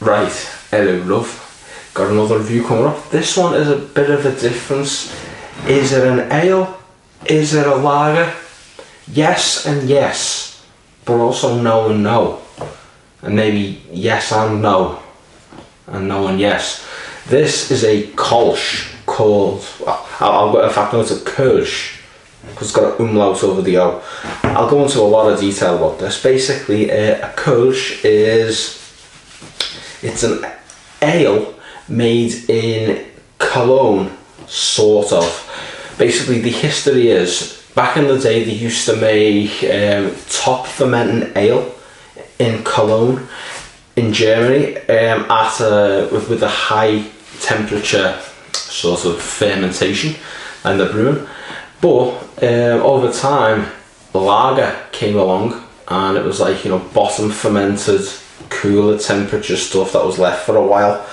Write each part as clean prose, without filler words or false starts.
Right, hello love. Got another review coming up. This one is a bit of a difference. Is it an ale? Is it a lager? Yes and yes, but also no and no. And maybe yes and no. And no and yes. This is a Kölsch called, in fact no, it's a Kölsch, because it's got an umlaut over the O. I'll go into a lot of detail about this. Basically, a Kölsch it's an ale made in Cologne, sort of. Basically, the history is, back in the day they used to make top fermenting ale in Cologne, in Germany, with a high temperature sort of fermentation and the brewing. But over time, lager came along, and it was like, bottom fermented, cooler temperature stuff that was left for a while,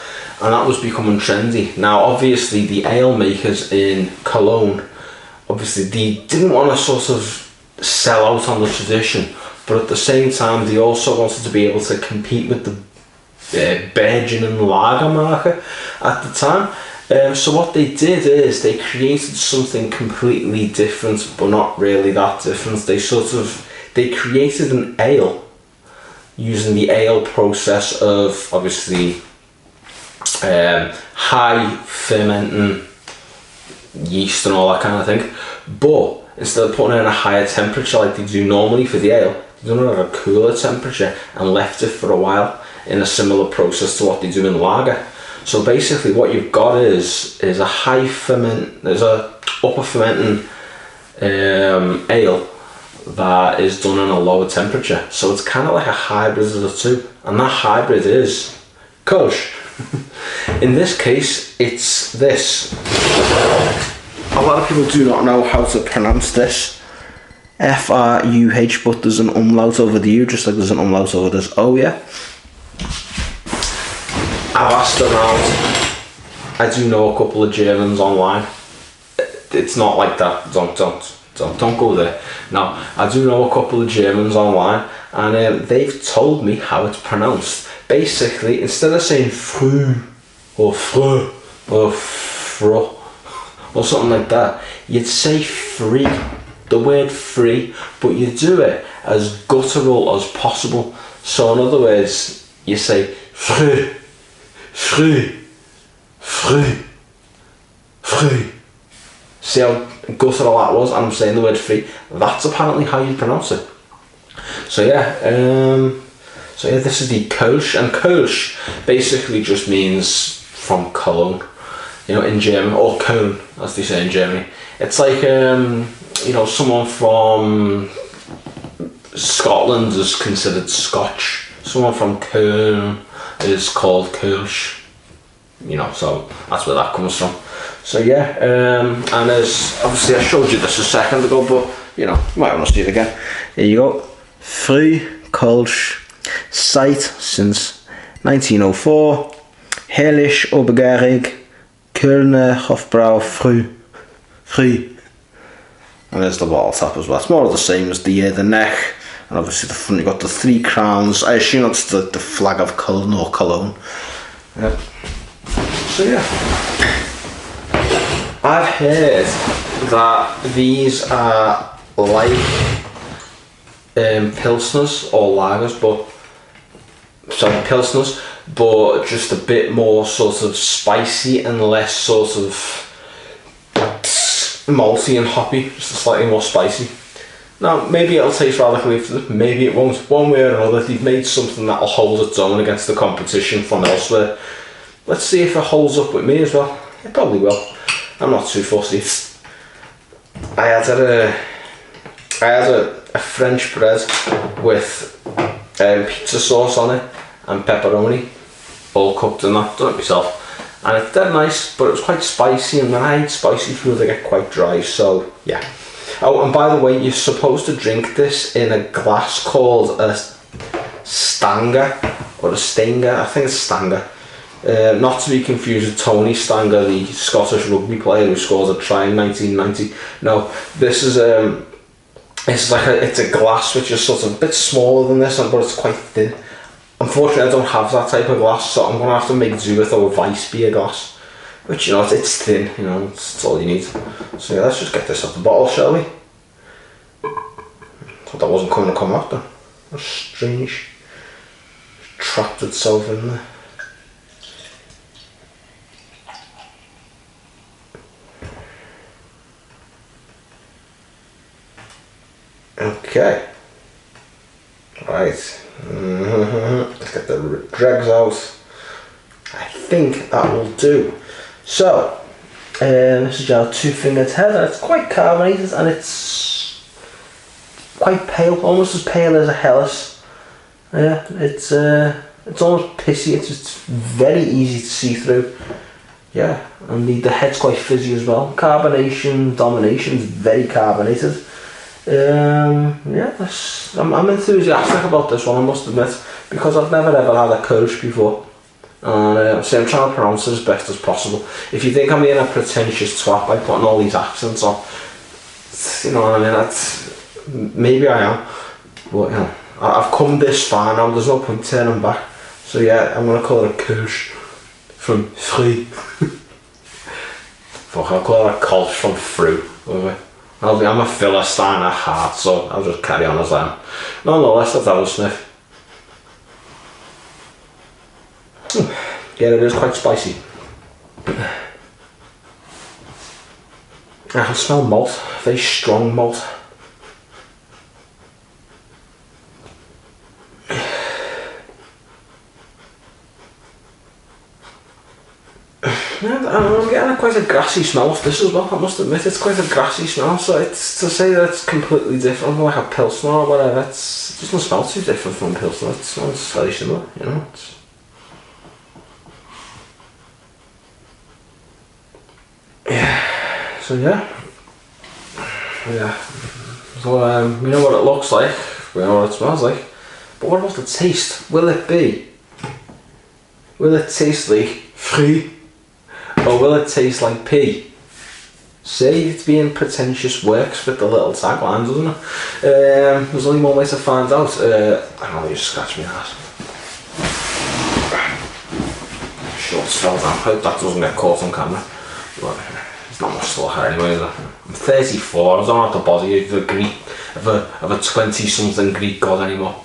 and that was becoming trendy. Now obviously the ale makers in Cologne, obviously they didn't want to sort of sell out on the tradition, but at the same time they also wanted to be able to compete with the burgeoning lager market at the time. So what they did is they created something completely different, but not really that different. They created an ale using the ale process of obviously high fermenting yeast and all that kind of thing, but instead of putting it in a higher temperature like they do normally for the ale, they done it at a cooler temperature and left it for a while in a similar process to what they do in lager. So basically what you've got is a there's a upper fermenting ale that is done in a lower temperature. So it's kind of like a hybrid of the two, and that hybrid is Kölsch. In this case, it's this. A lot of people do not know how to pronounce this. F-R-U-H, but there's an umlaut over the U, just like there's an umlaut over this O, yeah? I've asked around. I do know a couple of Germans online. It's not like that. Don't go there. Now, I do know a couple of Germans online, and they've told me how it's pronounced. Basically, instead of saying früh or früh or fro or something like that, you'd say free, the word free, but you do it as guttural as possible. So in other words, you say früh, früh, früh, früh. See how guttural that was? I'm saying the word free. That's apparently how you pronounce it. So yeah, this is the Kölsch, and Kölsch basically just means from Cologne, in German, or Köln as they say in Germany. It's like someone from Scotland is considered Scotch. Someone from Köln is called Kölsch. So that's where that comes from. So yeah, and as obviously I showed you this a second ago, but you might want to see it again. Here you go. Früh Kölsch, site since 1904. Herrlich obergärig, Kölner Hofbrau Früh. And there's the bottle top as well. It's more of the same as the neck, and obviously the front. You got the 3 crowns. I assume that's the flag of Cologne or Cologne. Yep. So yeah, I've heard that these are like pilsners or lagers, but just a bit more sort of spicy and less sort of malty and hoppy, just slightly more spicy. Now maybe it'll taste radically, maybe it won't. One way or another, they've made something that'll hold its own against the competition from elsewhere. Let's see if it holds up with me as well. It probably will. I'm not too fussy. I had a French bread with pizza sauce on it and pepperoni, all cooked in that, done it myself, and it's dead nice, but it was quite spicy, and when I eat spicy food I get quite dry, so yeah. Oh, and by the way, you're supposed to drink this in a glass called a Stanger, or a Stanger, I think it's Stanger. Not to be confused with Tony Stanger, the Scottish rugby player who scored a try in 1990. No, this is it's a glass which is sort of a bit smaller than this, but it's quite thin. Unfortunately, I don't have that type of glass, so I'm going to have to make do with a Weiss beer glass. Which, you know, it's thin, you know, it's all you need. So yeah, let's just get this out the bottle, shall we? Thought that wasn't going to come out then. That's strange. Trapped itself in there. Okay. Right. Let's get the dregs out. I think that will do. So, this is our 2 fingered head. It's quite carbonated and it's quite pale, almost as pale as a Helles. Yeah, it's almost pissy. It's just very easy to see through. Yeah, and the head's quite fizzy as well. Carbonation, domination is very carbonated. Yeah, I'm enthusiastic about this one, I must admit, because I've never ever had a Kölsch before. And so I'm trying to pronounce it as best as possible. If you think I'm being a pretentious twat by putting all these accents on, you know what I mean, that's, maybe I am, but you know, I've come this far now, there's no point turning back. So yeah, I'm going to call it a Kölsch from Früh. Fuck, I'll call it a Kölsch from Früh. I'm a Philistine at heart, so I'll just carry on as I am. Nonetheless, let's have a sniff. Yeah, it is quite spicy. I can smell malt, very strong malt. I'm getting quite a grassy smell off this as well, I must admit. It's quite a grassy smell, so it's to say that it's completely different from like a Pilsner or whatever, it doesn't smell too different from a Pilsner, it smells very similar, you know. Yeah, so yeah. So we know what it looks like, we know what it smells like, but what about the taste? Will it taste like Früh? Or will it taste like pee? See, it's being pretentious works with the little tagline, doesn't it? There's only one way to find out. Hang on, let me just scratch my ass. Shorts fell down. I hope that doesn't get caught on camera. But it's not much to look at anyway, is it? I'm 34, I don't have the body of a 20-something Greek god anymore.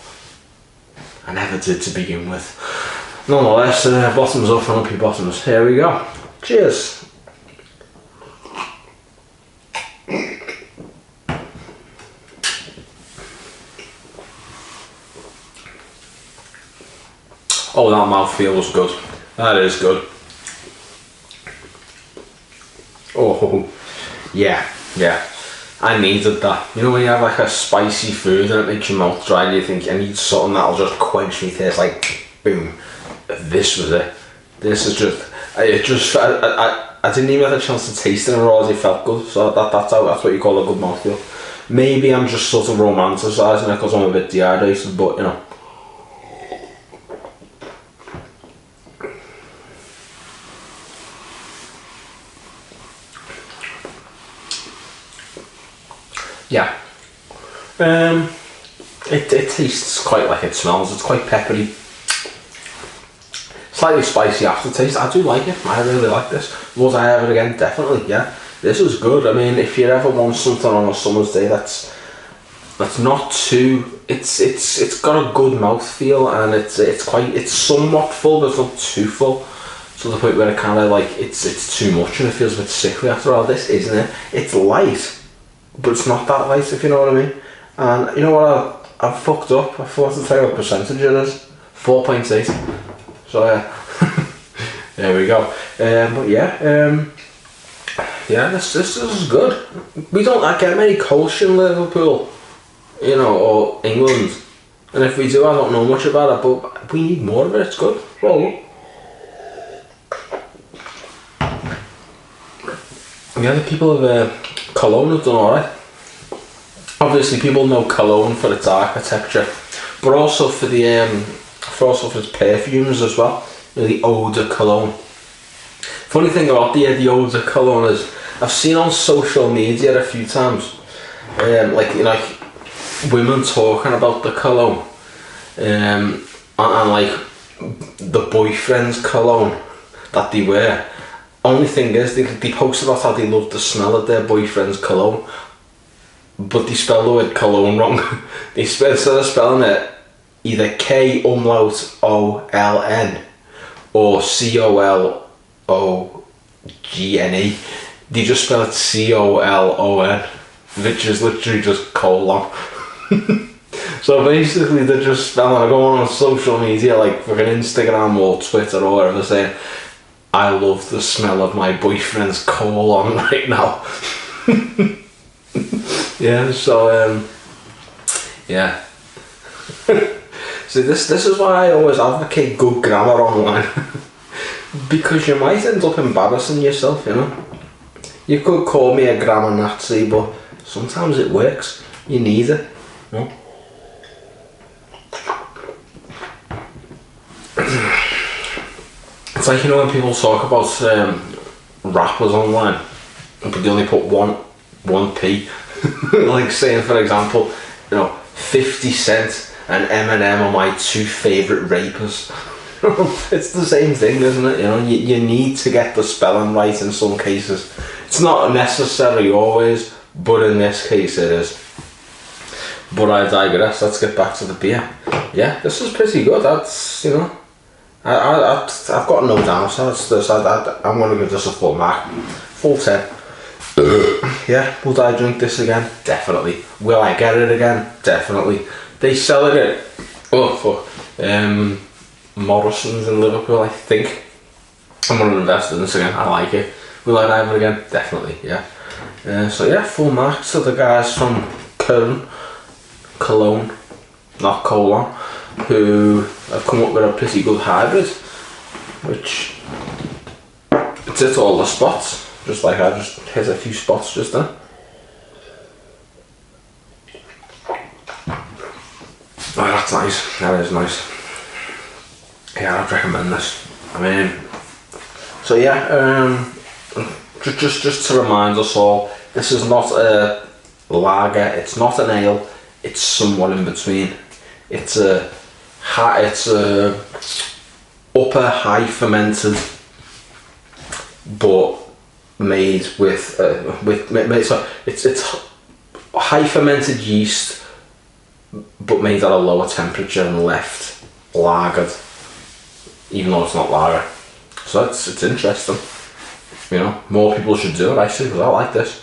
I never did to begin with. Nonetheless, bottoms up and up your bottoms. Here we go. Cheers. Oh, that mouthfeel was good. That is good. Oh, yeah. I needed that. You know when you have like a spicy food and it makes your mouth dry and you think I need something that'll just quench me thirst, like boom. This was it. This is just, I didn't even have a chance to taste it and it already felt good. So that's what you call a good mouthfeel. Maybe I'm just sort of romanticising it because I'm a bit dehydrated, but you know. Yeah. It tastes quite like it smells. It's quite peppery. Slightly spicy aftertaste. I do like it. I really like this. Would I ever again? Definitely. Yeah. This is good. I mean, if you ever want something on a summer's day that's not too. It's got a good mouthfeel and it's somewhat full, but it's not too full. To the point where it kind of like it's too much and it feels a bit sickly after all. This isn't it. It's light, but it's not that light, if you know what I mean. And you know what? I've fucked up. I forgot to tell you what percentage it is. 4.8. So yeah, there we go. But yeah, this is good. We don't get many Kölsch in Liverpool, you know, or England. And if we do, I don't know much about it, but we need more of it. It's good. Well, yeah, the people of Cologne have done alright. Obviously, people know Cologne for its architecture, but also for its perfumes as well. You know, the eau de Cologne. Funny thing about the eau de Cologne is I've seen on social media a few times, like women talking about the cologne, and like the boyfriend's cologne that they wear. Only thing is, they post about how they love the smell of their boyfriend's cologne, but they spell the word cologne wrong. Instead of spelling it either K-O-L-N or C-O-L-O-G-N-E, they just spell it C-O-L-O-N, which is literally just colon. So basically they're just spelling, I go on social media like fucking Instagram or Twitter or whatever, saying, I love the smell of my boyfriend's colon right now. Yeah, so yeah. See, this is why I always advocate good grammar online. Because you might end up embarrassing yourself, you know. You could call me a grammar Nazi, but sometimes it works. You need it, you know. It's like, you know, when people talk about rappers online, but they only put one P. Like saying, for example, you know, 50 Cent and Eminem are my two favourite rappers. It's the same thing, isn't it? You know, you need to get the spelling right in some cases. It's not necessary always, but in this case it is. But I digress. Let's get back to the beer. Yeah, this is pretty good. That's, you know, I've got no downsides to this. I'm going to give this a full mark. Full 10. Yeah, would I drink this again? Definitely. Will I get it again? Definitely. They sell it at Morrison's in Liverpool, I think. I'm going to invest in this again. I like it. Will I have it again? Definitely, yeah. So yeah, full marks to the guys from Cologne, not Colon, who have come up with a pretty good hybrid, which it's hit all the spots. Just like I just hit a few spots just then. Oh, that's nice. That is nice. Yeah, I'd recommend this. I mean, so yeah, just to remind us all, this is not a lager. It's not an ale. It's somewhat in between. It's a upper high fermented, but made with it's high fermented yeast, but made at a lower temperature and left lagered, even though it's not lager. So it's interesting. You know, more people should do it actually, because I like this.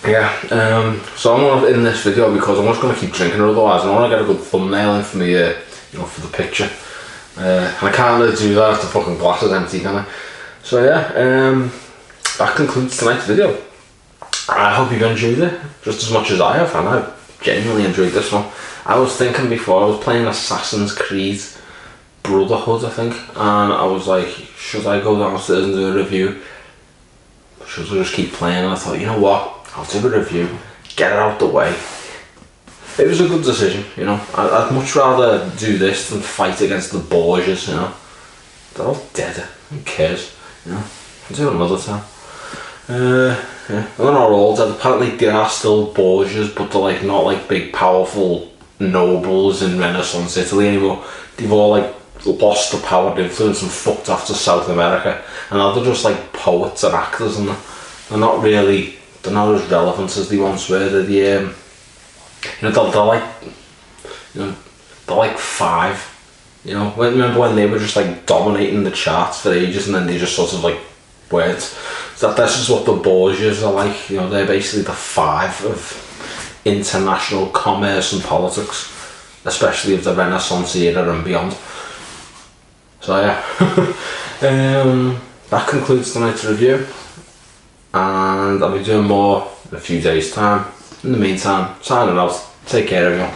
Yeah, so I'm gonna in this video because I'm just gonna keep drinking it, otherwise I want to get a good thumbnail in for me, you know, for the picture. And I can't really do that if the fucking glass is empty, can I? So yeah, that concludes tonight's video. I hope you've enjoyed it just as much as I have, and I genuinely enjoyed this one. I was thinking before, I was playing Assassin's Creed Brotherhood, I think, and I was like, should I go downstairs and do a review? Should I just keep playing? And I thought, you know what, I'll do a review, get it out the way. It was a good decision, you know. I'd much rather do this than fight against the Borgias, you know. They're all dead, who cares, you know. I'll do it another time. Yeah, they're not all dead. Apparently there are still Borgias, but they're like not like big powerful nobles in Renaissance Italy anymore. They've all like lost the power and influence and fucked off to South America, and now they're just like poets and actors, and they're not really, they're not as relevant as they once were. They're the you know, they're like, you know, they're like five, you know. Remember when they were just like dominating the charts for ages, and then they just sort of like weren't. So that's just what the Borgias are like, you know. They're basically the five of international commerce and politics, especially of the Renaissance era and beyond. So yeah, that concludes tonight's review, and I'll be doing more in a few days' time. In the meantime, signing out. Take care, everyone.